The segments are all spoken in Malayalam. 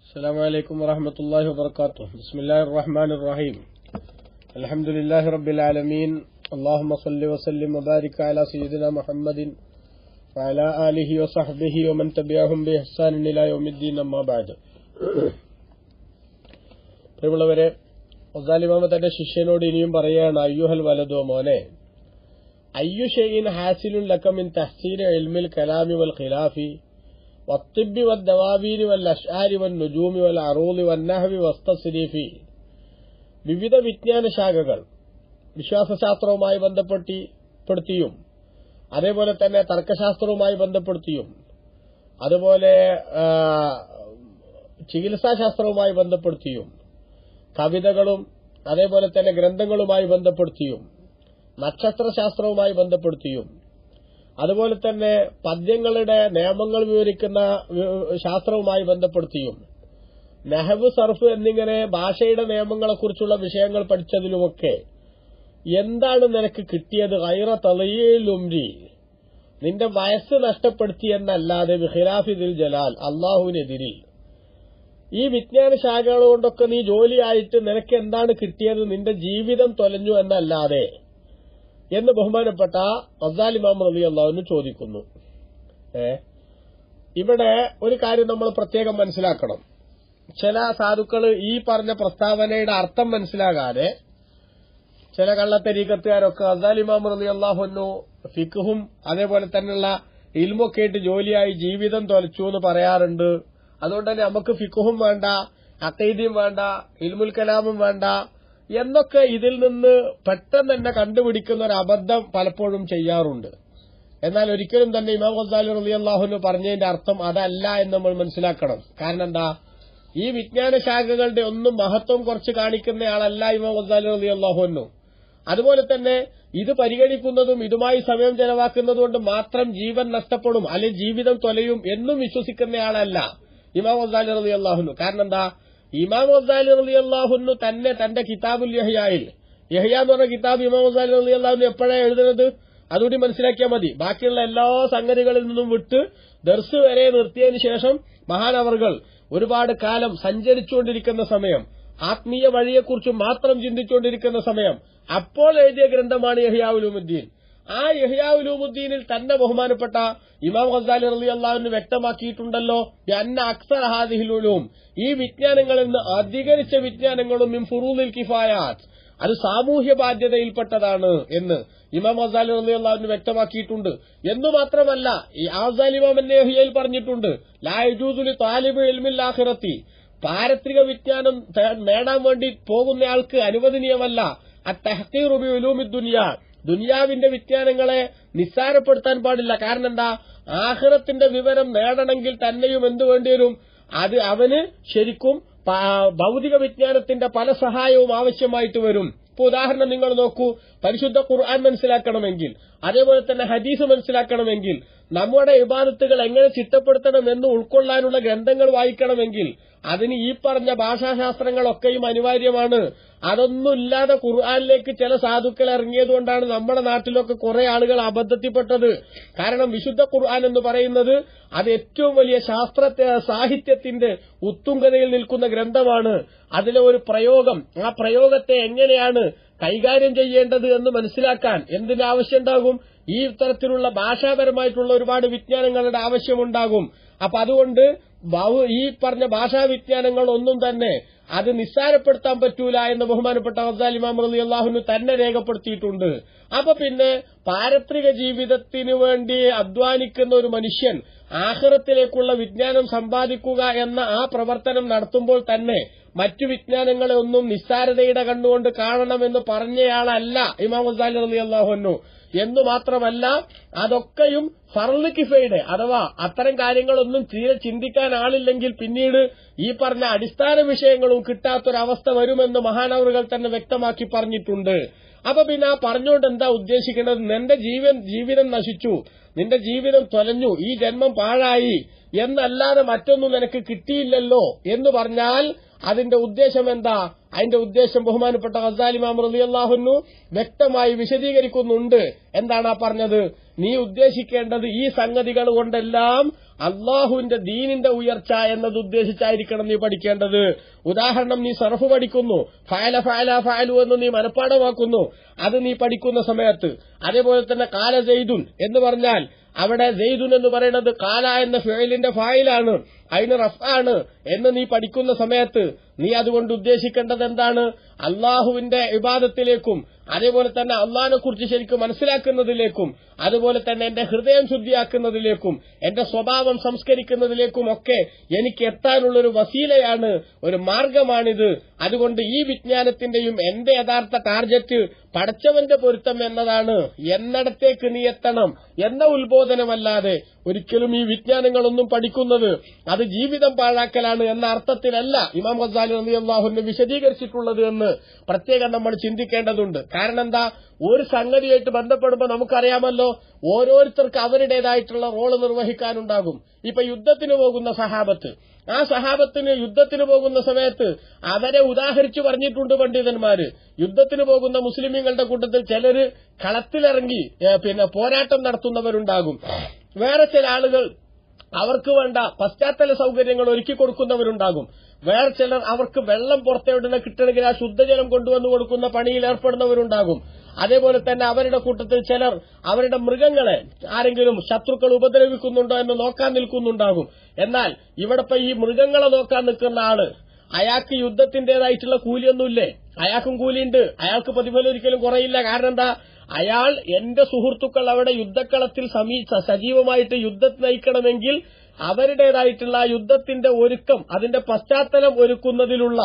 السلام عليكم ورحمة الله وبركاته. بسم الله الرحمن الرحيم. الحمد لله رب العالمين. اللهم صل وسلم وبارك على سيدنا محمد وعلى آله وصحبه ومن تبعهم بإحسان إلى يوم الدين أما بعد. പ്രിയമുള്ളവരെ, ഗസാലി ഇമാം തന്റെ ശിഷ്യനോട് ഇനിയും പറയുകയാണ്, അയ്യുഹൽ വലദോ മോനെ, അയ്യു ഷൈഇൻ ഹാസിലുൻ ലക മിൻ തഹ്സീൽ ഇൽമിൽ കലാമി വൽ ഖിലാഫി വത്തിബ്ബി വദ്ദവാബീരി വൽ അശ്ആരി വൻ നുജൂമി വൽ അറൂദി വൻ നഹ്വി വസ്തസ്രീഫി. വിവിധ വിജ്ഞാന ശാഖകൾ വിശ്വാസശാസ്ത്രവുമായി ബന്ധപ്പെടുത്തിയും അതേപോലെ തന്നെ തർക്കശാസ്ത്രവുമായി ബന്ധപ്പെടുത്തിയും അതുപോലെ ചികിത്സാശാസ്ത്രവുമായി ബന്ധപ്പെടുത്തിയും കവിതകളും അതേപോലെ തന്നെ ഗ്രന്ഥങ്ങളുമായി ബന്ധപ്പെടുത്തിയും നക്ഷത്രശാസ്ത്രവുമായി ബന്ധപ്പെടുത്തിയും അതുപോലെ തന്നെ പദ്യങ്ങളുടെ നിയമങ്ങൾ വിവരിക്കുന്ന ശാസ്ത്രവുമായി ബന്ധപ്പെടുത്തിയും നഹ്വ്, സർഫ് എന്നിങ്ങനെ ഭാഷയുടെ നിയമങ്ങളെക്കുറിച്ചുള്ള വിഷയങ്ങൾ പഠിച്ചതിലുമൊക്കെ എന്താണ് നിനക്ക് കിട്ടിയത്? ഗൈറ തളീഇൽ ഉംരി, നിന്റെ വയസ്സ് നഷ്ടപ്പെടുത്തിയെന്നല്ലാതെ ബിഖിലാഫിദിൽ ജലാൽ, അള്ളാഹുവിനെതിരിൽ. ഈ വിജ്ഞാന ശാഖകൾ കൊണ്ടൊക്കെ നീ ജോലിയായിട്ട് നിനക്ക് എന്താണ് കിട്ടിയത്? നിന്റെ ജീവിതം തൊലഞ്ഞു എന്നല്ലാതെ എന്ന് ബഹുമാനപ്പെട്ട ഗസാലി ഇമാം റളിയല്ലാഹു അൻഹു ചോദിക്കുന്നു. ഇവിടെ ഒരു കാര്യം നമ്മൾ പ്രത്യേകം മനസ്സിലാക്കണം. ചില സാധുക്കൾ ഈ പറഞ്ഞ പ്രസ്താവനയുടെ അർത്ഥം മനസ്സിലാകാതെ, ചില കള്ളത്തരീക്കത്തുകാരൊക്കെ ഗസാലി ഇമാം റളിയല്ലാഹു അൻഹു ഫിഖ്ഹും അതേപോലെ തന്നെയുള്ള ഇൽമൊക്കെ ആയിട്ട് ജോലിയായി ജീവിതം തൊലച്ചു എന്ന് പറയാറുണ്ട്. അതുകൊണ്ട് തന്നെ നമുക്ക് ഫിഖ്ഹും വേണ്ട, അഖീദയും വേണ്ട, ഇൽമുൽ കലാമും വേണ്ട എന്നൊക്കെ ഇതിൽ നിന്ന് പെട്ടെന്ന് തന്നെ കണ്ടുപിടിക്കുന്ന ഒരു അബദ്ധം പലപ്പോഴും ചെയ്യാറുണ്ട്. എന്നാൽ ഒരിക്കലും തന്നെ ഇമാം ഗസാലി റളിയല്ലാഹു അൻഹു പറഞ്ഞതിന്റെ അർത്ഥം അതല്ല എന്ന് നമ്മൾ മനസ്സിലാക്കണം. കാരണം എന്താ, ഈ വിജ്ഞാന ശാഖകളുടെ ഒന്നും മഹത്വം കുറച്ച് കാണിക്കുന്നയാളല്ല ഇമാം ഗസാലി റളിയല്ലാഹു അൻഹു. അതുപോലെ തന്നെ ഇത് പരിഗണിക്കുന്നതും ഇതുമായി സമയം ചെലവാക്കുന്നതും കൊണ്ട് മാത്രം ജീവൻ നഷ്ടപ്പെടും അല്ലെങ്കിൽ ജീവിതം തൊലയും എന്നും വിശ്വസിക്കുന്നയാളല്ല ഇമാം ഗസാലി റളിയല്ലാഹു അൻഹു. കാരണം എന്താ, ഇമാം ഗസാലി റളിയല്ലാഹു അൻഹു തന്നെ തന്റെ കിതാബുൽ യഹ്യായിൽ, യഹ്യ എന്ന് പറഞ്ഞ കിതാബ് ഇമാം ഗസാലി റളിയല്ലാഹു അൻഹു എപ്പോഴാണ് എഴുതുന്നത്? അതുകൂടി മനസ്സിലാക്കിയാൽ മതി. ബാക്കിയുള്ള എല്ലാ സംഗതികളിൽ നിന്നും വിട്ട് ദർസ് വരെ നിർത്തിയതിനു ശേഷം മഹാനവർകൾ ഒരുപാട് കാലം സഞ്ചരിച്ചുകൊണ്ടിരിക്കുന്ന സമയം, ആത്മീയ വഴിയെക്കുറിച്ച് മാത്രം ചിന്തിച്ചുകൊണ്ടിരിക്കുന്ന സമയം, അപ്പോൾ എഴുതിയ ഗ്രന്ഥമാണ് ഇഹ്യാ ഉലൂമുദ്ദീൻ. ആ ഇഹ്യാ ഉലൂമുദ്ദീനിൽ തന്നെ ബഹുമാനപ്പെട്ട ഇമാം ഗസാലി റളിയല്ലാഹു അൻഹു വ്യക്തമാക്കിയിട്ടുണ്ടല്ലോ, അന്ന അക്സറ ഹാദിഹിൽ ഉലൂം, ഈ വിജ്ഞാനങ്ങളിൽ നിന്ന് അധികരിച്ച വിജ്ഞാനങ്ങളും മിൻ ഫുറൂദിൽ കിഫായാത്ത്, അത് സാമൂഹ്യ ബാധ്യതയിൽപ്പെട്ടതാണ് എന്ന് ഇമാം ഗസാലി റളിയല്ലാഹു അൻഹു വ്യക്തമാക്കിയിട്ടുണ്ട്. എന്നു മാത്രമല്ല, ഈ ഗസാലി ഇമാം ഇഹ്യായിൽ പറഞ്ഞിട്ടുണ്ട്, ലാ യജൂസു ലി താലിബി ഇൽമിൽ ആഖിറത്തി, പാരത്രിക വിജ്ഞാനം നേടാൻ വേണ്ടി പോകുന്നയാൾക്ക് അനുവദനീയമല്ല അത്തഹ്ഖീറു ബി ഉലൂമിദ് ദുനിയ, ദുനിയാവിന്റെ വിജ്ഞാനങ്ങളെ നിസ്സാരപ്പെടുത്താൻ പാടില്ല. കാരണം എന്താ, ആഖിറത്തിന്റെ വിവരം നേടണമെങ്കിൽ തന്നെയും എന്തു വേണ്ടിവരും? അത് അവന് ശരിക്കും ഭൗതിക വിജ്ഞാനത്തിന്റെ പല സഹായവും ആവശ്യമായിട്ട് വരും. ഇപ്പൊ ഉദാഹരണം നിങ്ങൾ നോക്കൂ, പരിശുദ്ധ ഖുർആൻ മനസ്സിലാക്കണമെങ്കിൽ, അതേപോലെ തന്നെ ഹദീസ് മനസ്സിലാക്കണമെങ്കിൽ, നമ്മുടെ ഇബാദത്തുകൾ എങ്ങനെ ചിട്ടപ്പെടുത്തണം എന്ന് ഉൾക്കൊള്ളാനുള്ള ഗ്രന്ഥങ്ങൾ വായിക്കണമെങ്കിൽ അതിന് ഈ പറഞ്ഞ ഭാഷാശാസ്ത്രങ്ങളൊക്കെയും അനിവാര്യമാണ്. അതൊന്നുമില്ലാതെ ഖുർആനിലേക്ക് ചില സാധുക്കൾ ഇറങ്ങിയതുകൊണ്ടാണ് നമ്മുടെ നാട്ടിലൊക്കെ കുറെ ആളുകൾ അബദ്ധത്തിൽപ്പെട്ടത്. കാരണം വിശുദ്ധ ഖുർആൻ എന്ന് പറയുന്നത് അത് ഏറ്റവും വലിയ സാഹിത്യത്തിന്റെ ഉത്തുംഗതയിൽ നിൽക്കുന്ന ഗ്രന്ഥമാണ്. അതിലെ ഒരു പ്രയോഗം, ആ പ്രയോഗത്തെ എങ്ങനെയാണ് കൈകാര്യം ചെയ്യേണ്ടത് എന്ന് മനസ്സിലാക്കാൻ എന്തിനാവശ്യമുണ്ടാകും? ഈ തരത്തിലുള്ള ഭാഷാപരമായിട്ടുള്ള ഒരുപാട് വിജ്ഞാനങ്ങളുടെ ആവശ്യമുണ്ടാകും. അപ്പൊ അതുകൊണ്ട് ഈ പറഞ്ഞ ഭാഷാ വിജ്ഞാനങ്ങൾ ഒന്നും തന്നെ അത് നിസ്സാരപ്പെടുത്താൻ പറ്റൂല എന്ന് ബഹുമാനപ്പെട്ട ഗസാലി ഇമാം റളിയല്ലാഹു അൻഹു തന്നെ രേഖപ്പെടുത്തിയിട്ടുണ്ട്. അപ്പൊ പിന്നെ പാരത്രിക ജീവിതത്തിനു വേണ്ടി അധ്വാനിക്കുന്ന ഒരു മനുഷ്യൻ ആഖിറത്തിലേക്കുള്ള വിജ്ഞാനം സമ്പാദിക്കുക എന്ന ആ പ്രവർത്തനം നടത്തുമ്പോൾ തന്നെ മറ്റു വിജ്ഞാനങ്ങളെ ഒന്നും നിസ്സാരതയുടെ കണ്ണുകൊണ്ട് കാണണമെന്ന് പറഞ്ഞയാളല്ല ഇമാം ഗസാലി റളിയല്ലാഹു അൻഹു. എന്നു മാത്രമല്ല, അതൊക്കെയും ഫർള് കിഫയുടെ, അഥവാ അത്തരം കാര്യങ്ങളൊന്നും തീരെ ചിന്തിക്കാൻ ആളില്ലെങ്കിൽ പിന്നീട് ഈ പറഞ്ഞ അടിസ്ഥാന വിഷയങ്ങളും കിട്ടാത്തൊരവസ്ഥ വരുമെന്ന് മഹാനവറുകൾ തന്നെ വ്യക്തമാക്കി പറഞ്ഞിട്ടുണ്ട്. അപ്പൊ പിന്നെ ആ പറഞ്ഞുകൊണ്ട് എന്താ ഉദ്ദേശിക്കുന്നത്? നിന്റെ ജീവിതം നശിച്ചു, നിന്റെ ജീവിതം തൊലഞ്ഞു, ഈ ജന്മം പാഴായി എന്നല്ലാതെ മറ്റൊന്നും നിനക്ക് കിട്ടിയില്ലല്ലോ എന്ന് പറഞ്ഞാൽ അതിന്റെ ഉദ്ദേശം എന്താ? അതിന്റെ ഉദ്ദേശം ബഹുമാനപ്പെട്ട ഗസാലി ഇമാം റളിയല്ലാഹു അൻഹു വ്യക്തമായി വിശദീകരിക്കുന്നുണ്ട്. എന്താണ് ആ പറഞ്ഞത്? നീ ഉദ്ദേശിക്കേണ്ടത് ഈ സംഗതികൾ കൊണ്ടെല്ലാം അള്ളാഹുവിന്റെ ദീനിന്റെ ഉയർച്ച എന്നത് ഉദ്ദേശിച്ചായിരിക്കണം നീ പഠിക്കേണ്ടത്. ഉദാഹരണം, നീ സർഫ് പഠിക്കുന്നു, ഫഅല ഫഅല ഫഅലു എന്ന് നീ മനഃപ്പാഠമാക്കുന്നു, അത് നീ പഠിക്കുന്ന സമയത്ത്. അതേപോലെ തന്നെ കാല സെയ്ദുൻ എന്ന് പറഞ്ഞാൽ അവിടെ സെയ്ദുൻ എന്ന് പറയുന്നത് കാല എന്ന ഫിഅലിന്റെ ഫായിലാണ്, അതിന് റഫ്ആണ് എന്ന് നീ പഠിക്കുന്ന സമയത്ത് നീ അതുകൊണ്ട് ഉദ്ദേശിക്കേണ്ടത് എന്താണ്? അള്ളാഹുവിന്റെ ഇബാദത്തിലേക്കും അതേപോലെ തന്നെ അള്ളാഹിനെ കുറിച്ച് ശരിക്കും മനസ്സിലാക്കുന്നതിലേക്കും അതുപോലെ തന്നെ എന്റെ ഹൃദയം ശുദ്ധിയാക്കുന്നതിലേക്കും എന്റെ സ്വഭാവം സംസ്കരിക്കുന്നതിലേക്കും ഒക്കെ എനിക്ക് എത്താനുള്ളൊരു വസീലയാണ്, ഒരു മാർഗമാണിത്. അതുകൊണ്ട് ഈ വിജ്ഞാനത്തിന്റെയും എന്റെ യഥാർത്ഥ ടാർഗറ്റ് പടച്ചവന്റെ പൊരുത്തം എന്നതാണ്, എന്നിടത്തേക്ക് നീ എത്തണം എന്ന ഉത്ബോധനമല്ലാതെ ഒരിക്കലും ഈ വിജ്ഞാനങ്ങളൊന്നും പഠിക്കുന്നത് അത് ജീവിതം പാഴാക്കലാണ് എന്ന അർത്ഥത്തിലല്ല ഇമാം ഗസാലി റളിയല്ലാഹു അൻഹു വിശദീകരിച്ചിട്ടുള്ളത് എന്ന് പ്രത്യേകം നമ്മൾ ചിന്തിക്കേണ്ടതുണ്ട്. കാരണം എന്താ, ഒരു സംഗതിയായിട്ട് ബന്ധപ്പെടുമ്പോൾ നമുക്കറിയാമല്ലോ, ഓരോരുത്തർക്ക് അവരുടേതായിട്ടുള്ള റോള് നിർവഹിക്കാനുണ്ടാകും. ഇപ്പൊ യുദ്ധത്തിന് പോകുന്ന സഹാബത്ത്, ആ സഹാബത്തിന് യുദ്ധത്തിന് പോകുന്ന സമയത്ത് അവരെ ഉദാഹരിച്ചു പറഞ്ഞിട്ടുണ്ട് പണ്ഡിതന്മാര്. യുദ്ധത്തിന് പോകുന്ന മുസ്ലിമീങ്ങളുടെ കൂട്ടത്തിൽ ചിലര് കളത്തിലിറങ്ങി പോരാട്ടം നടത്തുന്നവരുണ്ടാകും. വേറെ ചില ആളുകൾ അവർക്ക് വേണ്ട പശ്ചാത്തല സൗകര്യങ്ങൾ ഒരുക്കി കൊടുക്കുന്നവരുണ്ടാകും. വേറെ ചിലർ അവർക്ക് വെള്ളം പുറത്തെവിടെ കിട്ടണമെങ്കിൽ ആ ശുദ്ധജലം കൊണ്ടുവന്നു കൊടുക്കുന്ന പണിയിൽ ഏർപ്പെടുന്നവരുണ്ടാകും. അതേപോലെ തന്നെ അവരുടെ കൂട്ടത്തിൽ ചിലർ അവരുടെ മൃഗങ്ങളെ ആരെങ്കിലും ശത്രുക്കൾ ഉപദ്രവിക്കുന്നുണ്ടോ എന്ന് നോക്കാൻ നിൽക്കുന്നുണ്ടാകും. എന്നാൽ ഇവിടെ ഈ മൃഗങ്ങളെ നോക്കാൻ നിൽക്കുന്ന ആള് അയാൾക്ക് യുദ്ധത്തിന്റേതായിട്ടുള്ള കൂലിയൊന്നുമില്ലേ? അയാൾക്കും കൂലിയുണ്ട്, അയാൾക്ക് പ്രതിഫലം ഒരിക്കലും കുറയില്ല. കാരണം എന്താ, അയാൾ എന്റെ സുഹൃത്തുക്കൾ അവിടെ യുദ്ധക്കളത്തിൽ സജീവമായിട്ട് യുദ്ധം നയിക്കണമെങ്കിൽ അവരുടേതായിട്ടുള്ള യുദ്ധത്തിന്റെ ഒരുക്കം, അതിന്റെ പശ്ചാത്തലം ഒരുക്കുന്നതിലുള്ള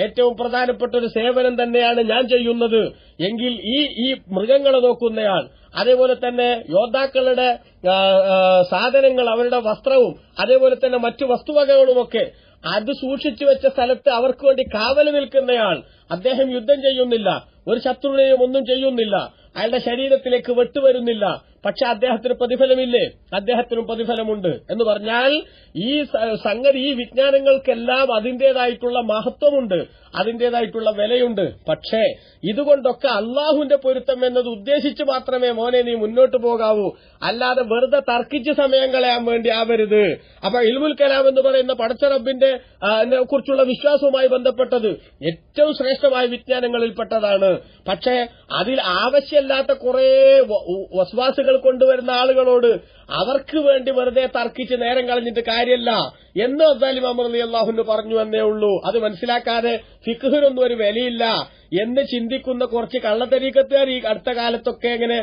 ഏറ്റവും പ്രധാനപ്പെട്ട ഒരു സേവനം തന്നെയാണ് ഞാൻ ചെയ്യുന്നത് എങ്കിൽ ഈ മൃഗങ്ങളെ നോക്കുന്നയാൾ, അതേപോലെ തന്നെ യോദ്ധാക്കളുടെ സാധനങ്ങൾ, അവരുടെ വസ്ത്രവും അതേപോലെ തന്നെ മറ്റു വസ്തുവകകളുമൊക്കെ അത് സൂക്ഷിച്ചു വെച്ച സ്ഥലത്ത് അവർക്ക് വേണ്ടി കാവല് നിൽക്കുന്നയാൾ, അദ്ദേഹം യുദ്ധം ചെയ്യുന്നില്ല, ഒരു ശത്രുവിനെയും ഒന്നും ചെയ്യുന്നില്ല, അയാളുടെ ശരീരത്തിലേക്ക് വെട്ടുവരുന്നില്ല, പക്ഷെ അദ്ദേഹത്തിന് പ്രതിഫലമില്ലേ? അദ്ദേഹത്തിനും പ്രതിഫലമുണ്ട്. എന്ന് പറഞ്ഞാൽ ഈ സംഗതി, ഈ വിജ്ഞാനങ്ങൾക്കെല്ലാം അതിന്റേതായിട്ടുള്ള മഹത്വമുണ്ട്, അതിന്റേതായിട്ടുള്ള വിലയുണ്ട്. പക്ഷേ ഇതുകൊണ്ടൊക്കെ അള്ളാഹുവിന്റെ പൊരുത്തം എന്നത് ഉദ്ദേശിച്ച് മാത്രമേ മോനെ നീ മുന്നോട്ട് പോകാവൂ, അല്ലാതെ വെറുതെ തർക്കിച്ച് സമയം കളയാൻ വേണ്ടി ആവരുത്. അപ്പൊ ഇൽമുൽ കലാം എന്ന് പറയുന്ന പടച്ച റബ്ബിന്റെ കുറിച്ചുള്ള വിശ്വാസവുമായി ബന്ധപ്പെട്ടത് ഏറ്റവും ശ്രേഷ്ഠമായ വിജ്ഞാനങ്ങളിൽപ്പെട്ടതാണ്. പക്ഷേ അതിൽ ആവശ്യമില്ലാത്ത കുറെ വസ്വാസുകൾ കൊണ്ടുവരുന്ന ആളുകളോട് അവർക്ക് വേണ്ടി വെറുതെ തർക്കിച്ച് നേരം കളഞ്ഞിട്ട് കാര്യമില്ല എന്ന് ഗസാലി ഇമാം റളിയല്ലാഹു അൻഹു പറഞ്ഞു എന്നേ ഉള്ളൂ. അത് മനസ്സിലാക്കാതെ ഫിഖ്ഹിനൊന്നും ഒരു വിലയില്ല എന്ന് ചിന്തിക്കുന്ന കുറച്ച് കള്ളത്തരീക്കത്തുകാർ ഈ അടുത്ത കാലത്തൊക്കെ ഇങ്ങനെ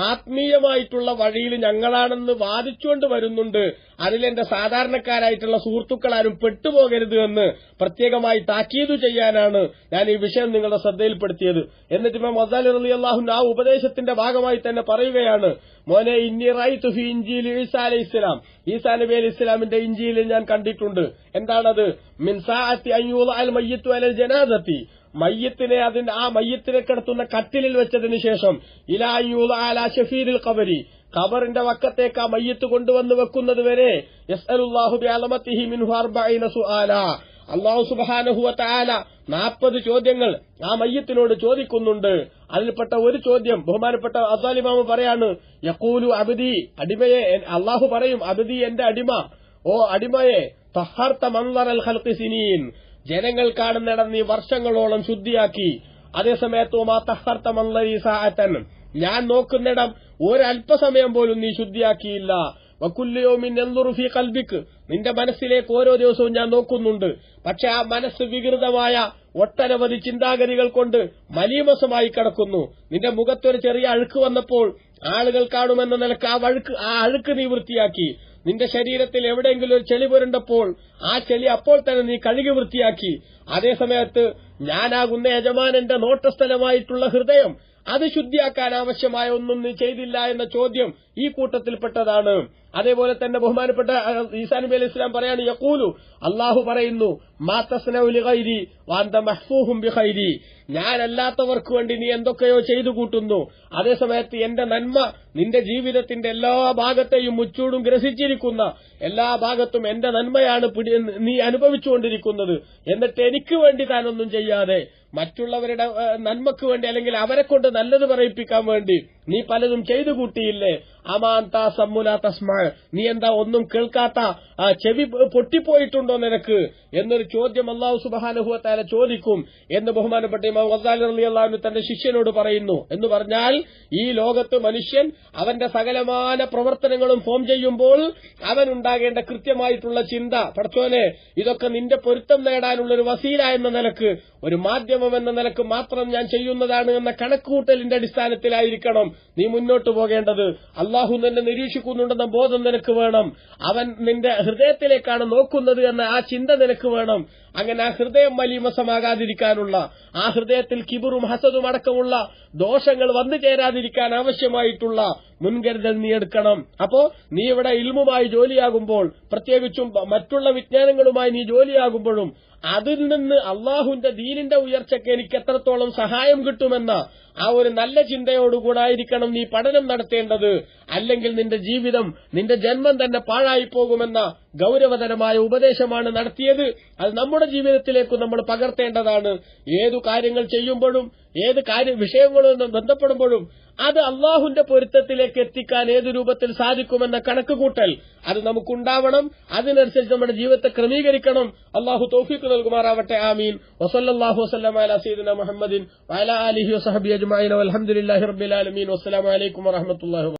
ആത്മീയമായിട്ടുള്ള വഴിയിൽ ഞങ്ങളാണെന്ന് വാദിച്ചുകൊണ്ട് വരുന്നുണ്ട്. അതിലെന്റെ സാധാരണക്കാരായിട്ടുള്ള സുഹൃത്തുക്കളാരും പെട്ടുപോകരുത് എന്ന് പ്രത്യേകമായി താക്കീത് ചെയ്യാനാണ് ഞാൻ ഈ വിഷയം നിങ്ങളുടെ ശ്രദ്ധയിൽപ്പെടുത്തിയത്. എന്നിട്ട് ഇമാം ഗസാലി റളിയല്ലാഹു അൻഹു ആ ഉപദേശത്തിന്റെ ഭാഗമായി തന്നെ പറയുകയാണ്, മോനെ ഇന്നി റഅയ്തു ഫീ ഇൻജീൽ ഈസാ അലൈഹിസ്സലാം, ഈസാ നബി അലൈഹിസ്സലാമിന്റെ ഇൻജീലിൽ ഞാൻ കണ്ടിട്ടുണ്ട്. എന്താണത്? മിൻ സാഅത്തി അൻ യുളഅൽ മയ്യിത്തു അലൽ ജനാസത്തി, മയ്യത്തിനെ ആ മയ്യത്തിനെ കിടത്തുന്ന കട്ടിലിൽ വെച്ചതിന് ശേഷം ഇലാ യുളഅ ശഫീരിൽ ഖബരി, ഖബറിന്റെ വക്കത്തേക്ക് ആ മയ്യത്ത് കൊണ്ടുവന്ന് വെക്കുന്നത് വരെ യസ്അലുല്ലാഹു ബിഅലമതിഹി മിൻഹു 40 സുആല, അല്ലാഹു സുബ്ഹാനഹു വ തആല 40 ചോദ്യങ്ങൾ ആ മയ്യത്തിനോട് ചോദിക്കുന്നുണ്ട്. അതിൽപ്പെട്ട ഒരു ചോദ്യം ബഹുമാനപ്പെട്ട ഗസാലി ഇമാം പറയാണ്, യഖൂലു അബ്ദി, അടിമയെ, അല്ലാഹു പറയും, അബ്ദി എന്റെ അടിമ, ഓ അടിമയെ, തഹർത മൻളറൽ ഖൽഖി സിനീൻ, ജനങ്ങൾ കാണുന്നിടം നീ വർഷങ്ങളോളം ശുദ്ധിയാക്കി. അതേസമയത്ത് മാ തഹർത മൻളരി സഅതൻ, ഞാൻ നോക്കുന്നിടം ഒരല്പസമയം പോലും നീ ശുദ്ധിയാക്കിയില്ല. വകുല്ലു യൗമിൻ യൻദുറു ഫീ ഖൽബിക്, നിന്റെ മനസ്സിലേക്ക് ഓരോ ദിവസവും ഞാൻ നോക്കുന്നുണ്ട്. പക്ഷെ ആ മനസ്സ് വികൃതമായ ഒട്ടനവധി ചിന്താഗതികൾ കൊണ്ട് മലീമസമായി കിടക്കുന്നു. നിന്റെ മുഖത്തൊരു ചെറിയ അഴുക്ക് വന്നപ്പോൾ ആളുകൾ കാണുമെന്ന നിലക്ക് ആ അഴുക്ക് നീ വൃത്തിയാക്കി. നിന്റെ ശരീരത്തിൽ എവിടെയെങ്കിലും ഒരു ചെളി പുരണ്ടപ്പോൾ ആ ചെളി അപ്പോൾ തന്നെ നീ കഴുകി വൃത്തിയാക്കി. അതേസമയത്ത് ഞാനാകുന്ന യജമാനന്റെ നോട്ടസ്ഥലമായിട്ടുള്ള ഹൃദയം, അത് ശുദ്ധിയാക്കാൻ ആവശ്യമായ ഒന്നും നീ ചെയ്തില്ല എന്ന ചോദ്യം ഈ കൂട്ടത്തിൽപ്പെട്ടതാണ്. അതേപോലെ തന്നെ ബഹുമാനപ്പെട്ട ഈസാ നബി അലൈഹി സ്വലാം പറയാണ്, യഖൂലു, അല്ലാഹു പറയുന്നു, മാ തസ്നഉ ലിഗൈരി വഅൻത മഹ്ഫൂഹും ബിഖൈരി, ഞാനല്ലാത്തവർക്ക് വേണ്ടി നീ എന്തൊക്കെയോ ചെയ്തു കൂട്ടുന്നു, അതേസമയത്ത് എന്റെ നന്മ നിന്റെ ജീവിതത്തിന്റെ എല്ലാ ഭാഗത്തെയും മുച്ചൂടും ഗ്രസിച്ചിരിക്കുന്ന എല്ലാ ഭാഗത്തും എന്റെ നന്മയാണ് നീ അനുഭവിച്ചുകൊണ്ടിരിക്കുന്നത്. എന്നിട്ട് എനിക്ക് വേണ്ടി താനൊന്നും ചെയ്യാതെ മറ്റുള്ളവരുടെ നന്മക്ക് വേണ്ടി അല്ലെങ്കിൽ അവരെ കൊണ്ട് നല്ലത് പറയിപ്പിക്കാൻ വേണ്ടി നീ പലതും ചെയ്തു കൂട്ടിയില്ലേ? അമാന്ത സമ്മുല തസ്മാ, നീ എന്താ ഒന്നും കേൾക്കാത്ത ചെവി പൊട്ടിപ്പോയിട്ടുണ്ടോ നിനക്ക് എന്നൊരു ചോദ്യം അല്ലാഹു സുബ്ഹാനഹു വ തആല ചോദിക്കും എന്ന് ബഹുമാനപ്പെട്ട ഇമാം ഗസാലി റളിയല്ലാഹു അൻഹു തന്റെ ശിഷ്യനോട് പറയുന്നു. എന്ന് പറഞ്ഞാൽ ഈ ലോകത്ത് മനുഷ്യൻ അവന്റെ സകലമാന പ്രവർത്തനങ്ങളും ഫോം ചെയ്യുമ്പോൾ അവനുണ്ടാകേണ്ട കൃത്യമായിട്ടുള്ള ചിന്ത, പടച്ചോനെ ഇതൊക്കെ നിന്റെ പൊരുത്തം നേടാനുള്ള ഒരു വസീല എന്ന നിലക്ക്, ഒരു മാധ്യമം എന്ന നിലക്ക് മാത്രം ഞാൻ ചെയ്യുന്നതാണ് എന്ന കണക്കുകൂട്ടലിന്റെ അടിസ്ഥാനത്തിലായിരിക്കണം നീ മുന്നോട്ട് പോകേണ്ടത്. അള്ളാഹു നിന്നെ നിരീക്ഷിക്കുന്നുണ്ടെന്ന ബോധം നിനക്ക് വേണം. അവൻ നിന്റെ ഹൃദയത്തിലേക്കാണ് നോക്കുന്നത് എന്ന ആ ചിന്ത നിനക്ക് വേണം. അങ്ങനെ ആ ഹൃദയം മലീമസമാകാതിരിക്കാനുള്ള, ആ ഹൃദയത്തിൽ കിബറും ഹസദും അടക്കമുള്ള ദോഷങ്ങൾ വന്നു ചേരാതിരിക്കാൻ ആവശ്യമായിട്ടുള്ള മുൻകരുതൽ നീ എടുക്കണം. അപ്പോ നീ ഇവിടെ ഇൽമുമായി ജോലിയാകുമ്പോൾ, പ്രത്യേകിച്ചും മറ്റുള്ള വിജ്ഞാനങ്ങളുമായി നീ ജോലിയാകുമ്പോഴും അതിൽ നിന്ന് അള്ളാഹുവിന്റെ ദീനിന്റെ ഉയർച്ചയ്ക്ക് എനിക്ക് എത്രത്തോളം സഹായം കിട്ടുമെന്ന ആ ഒരു നല്ല ചിന്തയോടുകൂടായിരിക്കണം നീ പഠനം നടത്തേണ്ടത്. അല്ലെങ്കിൽ നിന്റെ ജീവിതം, നിന്റെ ജന്മം തന്നെ പാഴായി പോകുമെന്ന ഗൌരവതരമായ ഉപദേശമാണ് നടത്തിയത്. അത് നമ്മുടെ ജീവിതത്തിലേക്ക് നമ്മൾ പകർത്തേണ്ടതാണ്. ഏതു കാര്യങ്ങൾ ചെയ്യുമ്പോഴും ഏത് വിഷയങ്ങളും ബന്ധപ്പെടുമ്പോഴും അത് അള്ളാഹുവിന്റെ പൊരുത്തത്തിലേക്ക് എത്തിക്കാൻ ഏതു രൂപത്തിൽ സാധിക്കുമെന്ന കണക്കുകൂട്ടൽ അത് നമുക്കുണ്ടാവണം. അതിനനുസരിച്ച് നമ്മുടെ ജീവിതത്തെ ക്രമീകരിക്കണം. അള്ളാഹു തൗഫീഖ് നൽകുമാറാവട്ടെ. ആമീൻ. വസല്ലല്ലാഹു വസല്ലമ അലാ സയ്യിദിനാ മുഹമ്മദിൻ വഅലാ ആലിഹി വസഹബിഹി അജ്മഈൻ വൽഹംദുലില്ലാഹി റബ്ബിൽ ആലമീൻ. വസ്സലാമു അലൈക്കും വറഹ്മത്തുള്ളാഹി